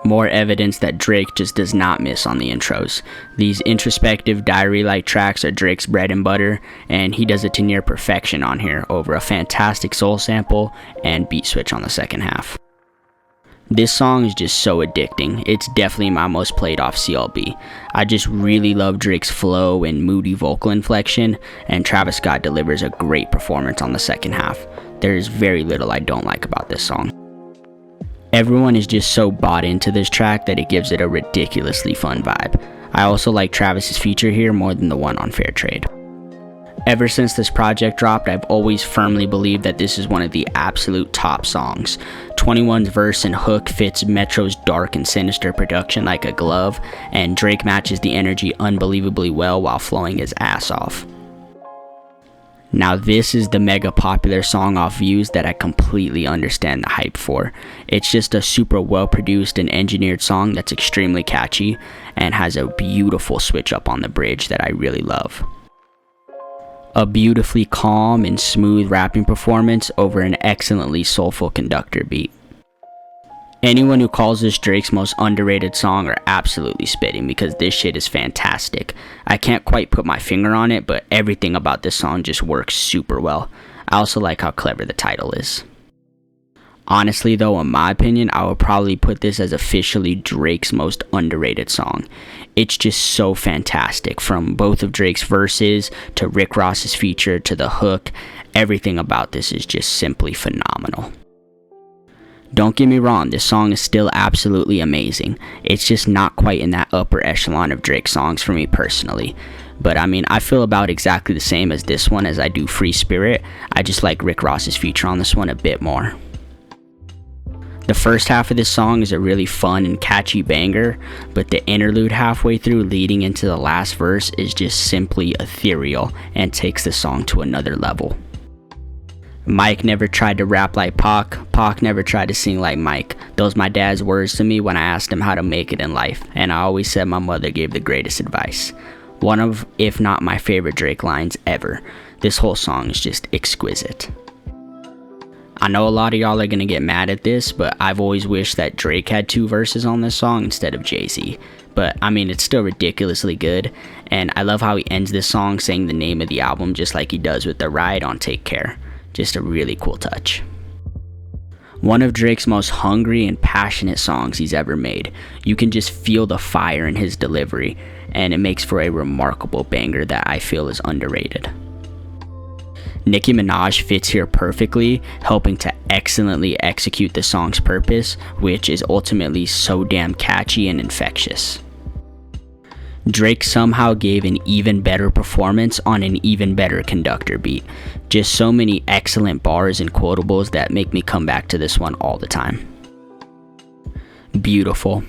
More evidence that Drake just does not miss on the intros. These introspective diary-like tracks are Drake's bread and butter, and he does it to near perfection on here over a fantastic soul sample and beat switch on the second half. This song is just so addicting. It's definitely my most played off CLB. I just really love Drake's flow and moody vocal inflection, and Travis Scott delivers a great performance on the second half. There's very little I don't like about this song. Everyone is just so bought into this track that it gives it a ridiculously fun vibe. I also like Travis's feature here more than the one on Fair Trade. Ever since this project dropped, I've always firmly believed that this is one of the absolute top songs. 21's verse and hook fits Metro's dark and sinister production like a glove, and Drake matches the energy unbelievably well while flowing his ass off. Now this is the mega popular song off Views that I completely understand the hype for. It's just a super well produced and engineered song that's extremely catchy and has a beautiful switch up on the bridge that I really love. A beautifully calm and smooth rapping performance over an excellently soulful conductor beat. Anyone who calls this Drake's most underrated song are absolutely spitting because this shit is fantastic. I can't quite put my finger on it, but everything about this song just works super well. I also like how clever the title is. Honestly though, in my opinion, I would probably put this as officially Drake's most underrated song. It's just so fantastic, from both of Drake's verses to Rick Ross's feature to the hook. Everything about this is just simply phenomenal. Don't get me wrong, this song is still absolutely amazing. It's just not quite in that upper echelon of Drake songs for me personally. But I mean, I feel about exactly the same as this one as I do Free Spirit. I just like Rick Ross's feature on this one a bit more. The first half of this song is a really fun and catchy banger, but the interlude halfway through leading into the last verse is just simply ethereal and takes the song to another level. Mike never tried to rap like Pac. Pac never tried to sing like Mike. Those my dad's words to me when I asked him how to make it in life, and I always said my mother gave the greatest advice. One of, if not my favorite Drake lines ever. This whole song is just exquisite. I know a lot of y'all are gonna get mad at this, but I've always wished that Drake had 2 verses on this song instead of Jay-Z. But I mean, it's still ridiculously good, and I love how he ends this song saying the name of the album just like he does with The Ride on Take Care. Just a really cool touch. One of Drake's most hungry and passionate songs he's ever made. You can just feel the fire in his delivery, and it makes for a remarkable banger that I feel is underrated. Nicki Minaj fits here perfectly, helping to excellently execute the song's purpose, which is ultimately so damn catchy and infectious. Drake somehow gave an even better performance on an even better conductor beat. Just so many excellent bars and quotables that make me come back to this one all the time. Beautiful.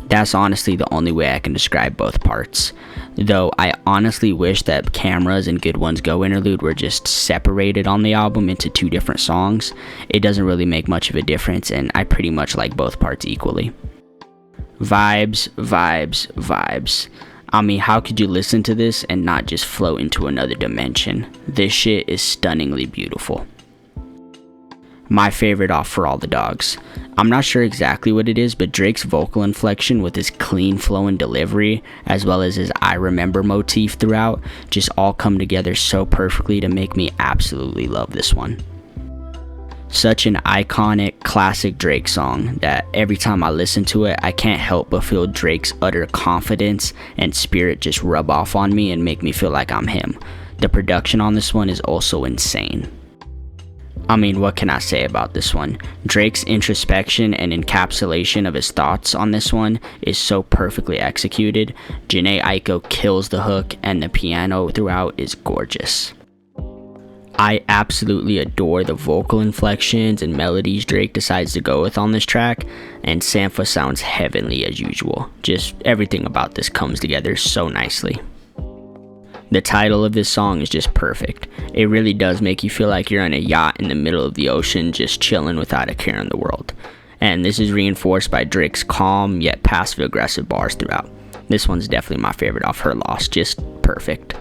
That's honestly the only way I can describe both parts. Though I honestly wish that Cameras and Good Ones Go interlude were just separated on the album into 2 different songs. It doesn't really make much of a difference, and I pretty much like both parts equally. Vibes, vibes, vibes. I mean, how could you listen to this and not just float into another dimension? This shit is stunningly beautiful. My favorite off For All the Dogs. I'm not sure exactly what it is, but Drake's vocal inflection with his clean flowing delivery, as well as his I Remember motif throughout, just all come together so perfectly to make me absolutely love this one. Such an iconic, classic Drake song that every time I listen to it, I can't help but feel Drake's utter confidence and spirit just rub off on me and make me feel like I'm him. The production on this one is also insane. I mean, what can I say about this one? Drake's introspection and encapsulation of his thoughts on this one is so perfectly executed. Jhené Aiko kills the hook, and the piano throughout is gorgeous. I absolutely adore the vocal inflections and melodies Drake decides to go with on this track, and Sampha sounds heavenly as usual. Just everything about this comes together so nicely. The title of this song is just perfect. It really does make you feel like you're on a yacht in the middle of the ocean, just chilling without a care in the world. And this is reinforced by Drake's calm yet passive-aggressive bars throughout. This one's definitely my favorite off Her Loss, just perfect.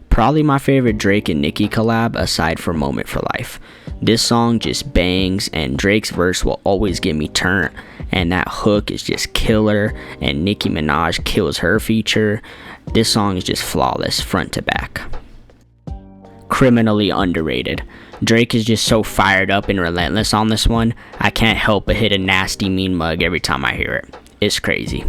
Probably my favorite Drake and Nicki collab aside from Moment for Life. This song just bangs, and Drake's verse will always get me turned, and that hook is just killer, and Nicki Minaj kills her feature. This song is just flawless front to back. Criminally underrated. Drake is just so fired up and relentless on this one, I can't help but hit a nasty mean mug every time I hear it. It's crazy.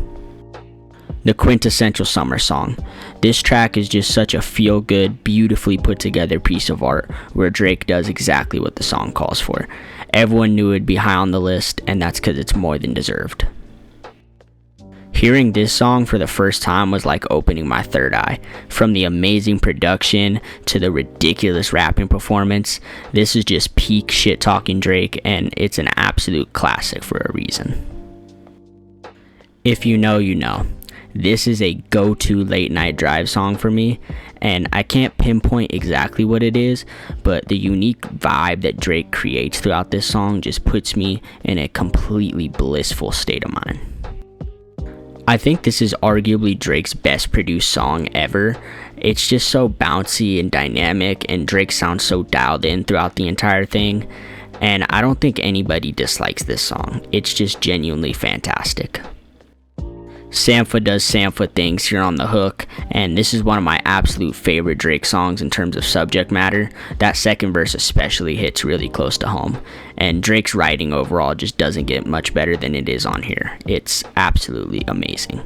The quintessential summer song. This track is just such a feel-good, beautifully put together piece of art where Drake does exactly what the song calls for. Everyone knew it'd be high on the list, and that's because it's more than deserved. Hearing this song for the first time was like opening my third eye. From the amazing production to the ridiculous rapping performance, this is just peak shit-talking Drake, and it's an absolute classic for a reason. If you know, you know. This is a go-to late night drive song for me, and I can't pinpoint exactly what it is, but the unique vibe that Drake creates throughout this song just puts me in a completely blissful state of mind. I think this is arguably Drake's best produced song ever. It's just so bouncy and dynamic, and Drake sounds so dialed in throughout the entire thing, and I don't think anybody dislikes this song. It's just genuinely fantastic. Sampha does Sampha things here on the hook, and this is one of my absolute favorite Drake songs in terms of subject matter. That second verse especially hits really close to home, and Drake's writing overall just doesn't get much better than it is on here. It's absolutely amazing.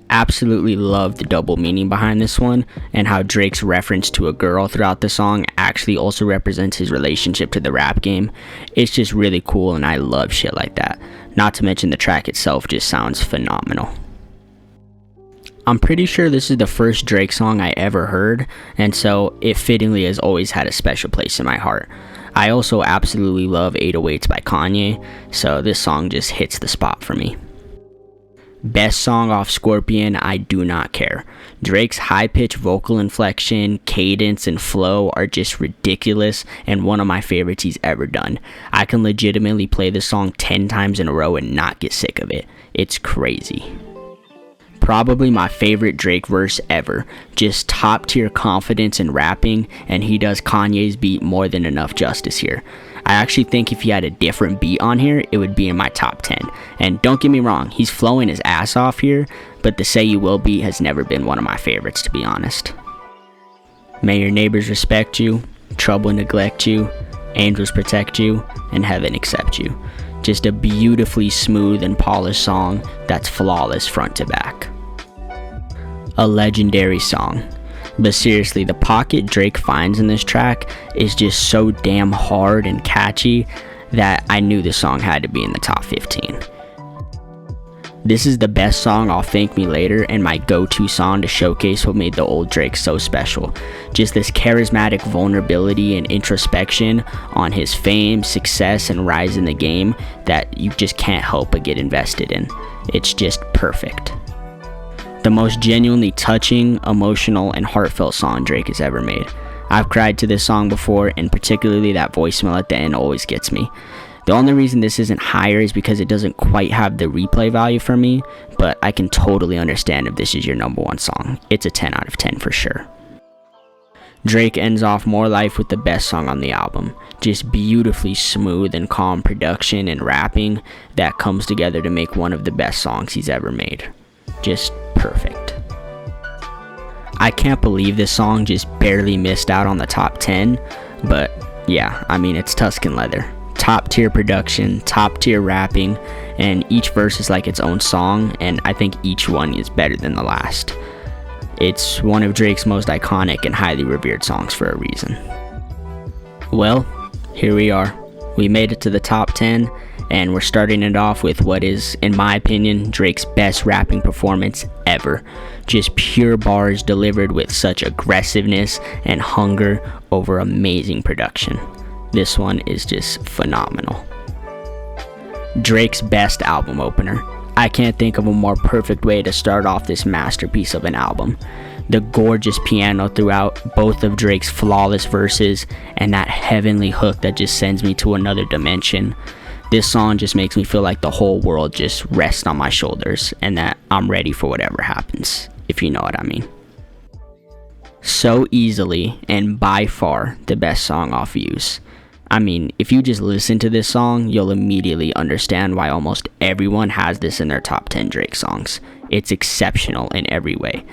Absolutely love the double meaning behind this one, and how Drake's reference to a girl throughout the song actually also represents his relationship to the rap game. It's just really cool, and I love shit like that. Not to mention the track itself just sounds phenomenal. I'm pretty sure this is the first Drake song I ever heard, and so it fittingly has always had a special place in my heart. I also absolutely love 808s by Kanye, so this song just hits the spot for me. Best song off Scorpion, I do not care. Drake's high-pitched vocal inflection, cadence, and flow are just ridiculous and one of my favorites he's ever done. I can legitimately play this song 10 times in a row and not get sick of it. It's crazy. Probably my favorite Drake verse ever. Just top tier confidence in rapping, and he does Kanye's beat more than enough justice here. I actually think if he had a different beat on here, it would be in my top 10. And don't get me wrong, he's flowing his ass off here, but the Say You Will beat has never been one of my favorites, to be honest. May your neighbors respect you, trouble neglect you, angels protect you, and heaven accept you. Just a beautifully smooth and polished song that's flawless front to back. A legendary song. But seriously, the pocket Drake finds in this track is just so damn hard and catchy that I knew this song had to be in the top 15. This is the best song off Thank Me Later and my go-to song to showcase what made the old Drake so special. Just this charismatic vulnerability and introspection on his fame, success, and rise in the game that you just can't help but get invested in. It's just perfect. The most genuinely touching, emotional, and heartfelt song Drake has ever made. I've cried to this song before, and particularly that voicemail at the end always gets me. The only reason this isn't higher is because it doesn't quite have the replay value for me, but I can totally understand if this is your number one song. It's a 10 out of 10 for sure. Drake ends off More Life with the best song on the album. Just beautifully smooth and calm production and rapping that comes together to make one of the best songs he's ever made. Just perfect. I can't believe this song just barely missed out on the top 10, but yeah, I mean, it's Tuscan Leather. Top tier production, top tier rapping, and each verse is like its own song, and I think each one is better than the last. It's one of Drake's most iconic and highly revered songs for a reason. Well, here we are. We made it to the top 10, and we're starting it off with what is, in my opinion, Drake's best rapping performance ever. Just pure bars delivered with such aggressiveness and hunger over amazing production. This one is just phenomenal. Drake's best album opener. I can't think of a more perfect way to start off this masterpiece of an album. The gorgeous piano throughout both of Drake's flawless verses and that heavenly hook that just sends me to another dimension. This song just makes me feel like the whole world just rests on my shoulders and that I'm ready for whatever happens, if you know what I mean. So easily and by far the best song off Views. I mean, if you just listen to this song, you'll immediately understand why almost everyone has this in their top 10 Drake songs. It's exceptional in every way.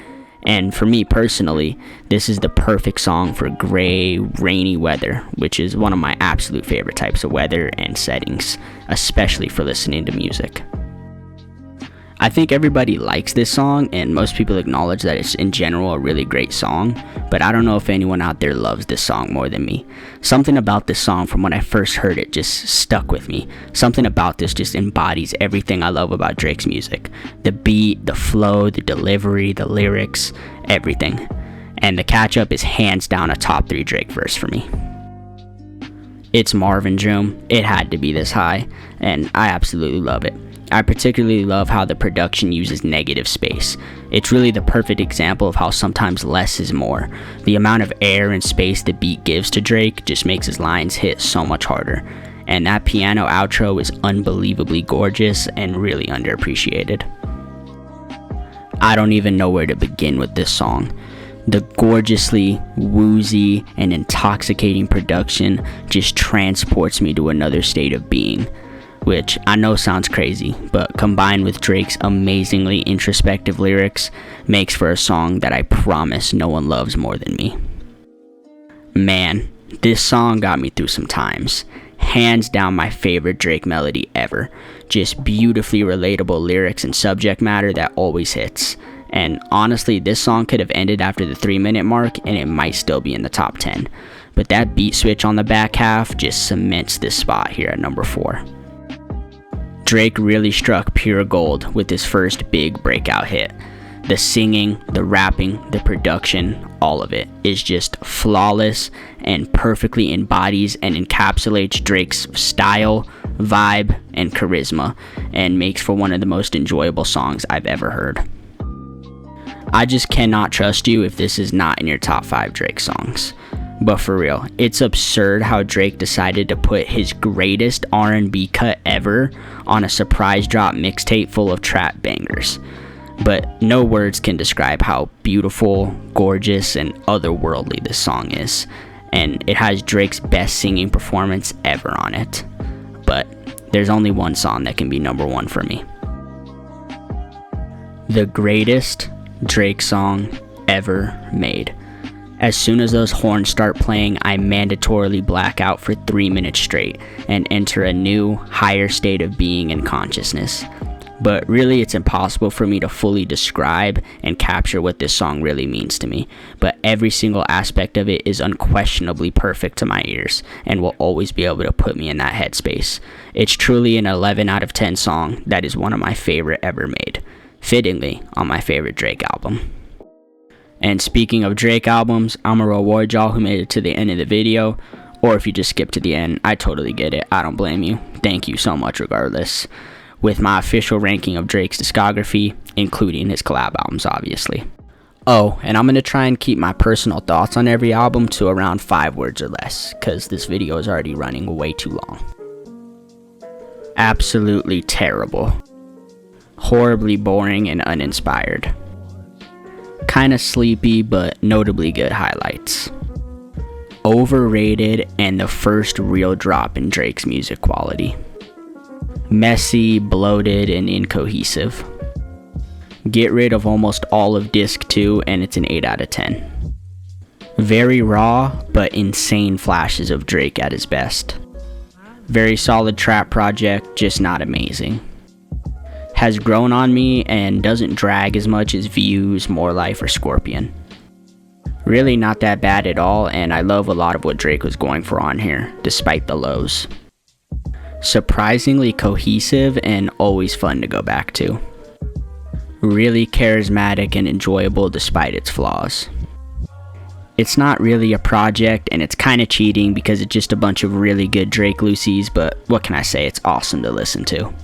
And for me personally, this is the perfect song for gray, rainy weather, which is one of my absolute favorite types of weather and settings, especially for listening to music. I think everybody likes this song, and most people acknowledge that it's in general a really great song, but I don't know if anyone out there loves this song more than me. Something about this song from when I first heard it just stuck with me. Something about this just embodies everything I love about Drake's music. The beat, the flow, the delivery, the lyrics, everything. And the catch up is hands down a top 3 Drake verse for me. It's Marvin Joom. It had to be this high, and I absolutely love it. I particularly love how the production uses negative space. It's really the perfect example of how sometimes less is more. The amount of air and space the beat gives to Drake just makes his lines hit so much harder. And that piano outro is unbelievably gorgeous and really underappreciated. I don't even know where to begin with this song. The gorgeously woozy and intoxicating production just transports me to another state of being. which I know sounds crazy, but combined with Drake's amazingly introspective lyrics, makes for a song that I promise no one loves more than me. Man, this song got me through some times. Hands down my favorite Drake melody ever. Just beautifully relatable lyrics and subject matter that always hits. And honestly, this song could have ended after the 3-minute mark and it might still be in the top 10. But that beat switch on the back half just cements this spot here at number 4. Drake really struck pure gold with his first big breakout hit. The singing, the rapping, the production, all of it is just flawless and perfectly embodies and encapsulates Drake's style, vibe, and charisma, and makes for one of the most enjoyable songs I've ever heard. I just cannot trust you if this is not in your top 5 Drake songs. But for real, it's absurd how Drake decided to put his greatest R&B cut ever on a surprise drop mixtape full of trap bangers. But no words can describe how beautiful, gorgeous, and otherworldly this song is. And it has Drake's best singing performance ever on it. But there's only one song that can be number 1 for me. The greatest Drake song ever made. As soon as those horns start playing, I mandatorily black out for 3 minutes straight and enter a new, higher state of being and consciousness. But really, it's impossible for me to fully describe and capture what this song really means to me. But every single aspect of it is unquestionably perfect to my ears and will always be able to put me in that headspace. It's truly an 11 out of 10 song that is one of my favorite ever made. Fittingly, on my favorite Drake album. And speaking of Drake albums, I'm gonna reward y'all who made it to the end of the video, or if you just skipped to the end, I totally get it, I don't blame you. Thank you so much regardless. With my official ranking of Drake's discography, including his collab albums obviously. Oh, and I'm gonna try and keep my personal thoughts on every album to around 5 words or less, cause this video is already running way too long. Absolutely terrible. Horribly boring and uninspired. Kinda sleepy, but notably good highlights. Overrated and the first real drop in Drake's music quality. Messy, bloated, and incohesive. Get rid of almost all of disc 2 and it's an 8 out of 10. Very raw, but insane flashes of Drake at his best. Very solid trap project, just not amazing. Has grown on me and doesn't drag as much as Views, More Life, or Scorpion. Really not that bad at all, and I love a lot of what Drake was going for on here, despite the lows. Surprisingly cohesive and always fun to go back to. Really charismatic and enjoyable despite its flaws. It's not really a project and it's kinda cheating because it's just a bunch of really good Drake Lucy's, but what can I say, it's awesome to listen to.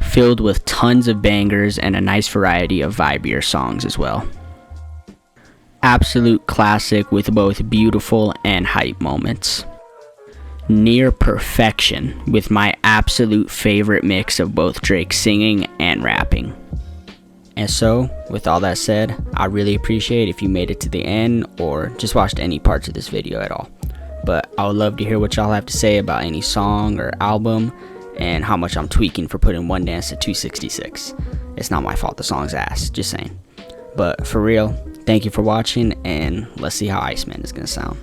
Filled with tons of bangers and a nice variety of vibier songs as well. Absolute classic with both beautiful and hype moments. Near perfection with my absolute favorite mix of both Drake singing and rapping. And so, with all that said, I really appreciate if you made it to the end or just watched any parts of this video at all. But I would love to hear what y'all have to say about any song or album, and how much I'm tweaking for putting One Dance at 266. It's not my fault the song's ass, just saying. But for real, thank you for watching, and let's see how Iceman is gonna sound.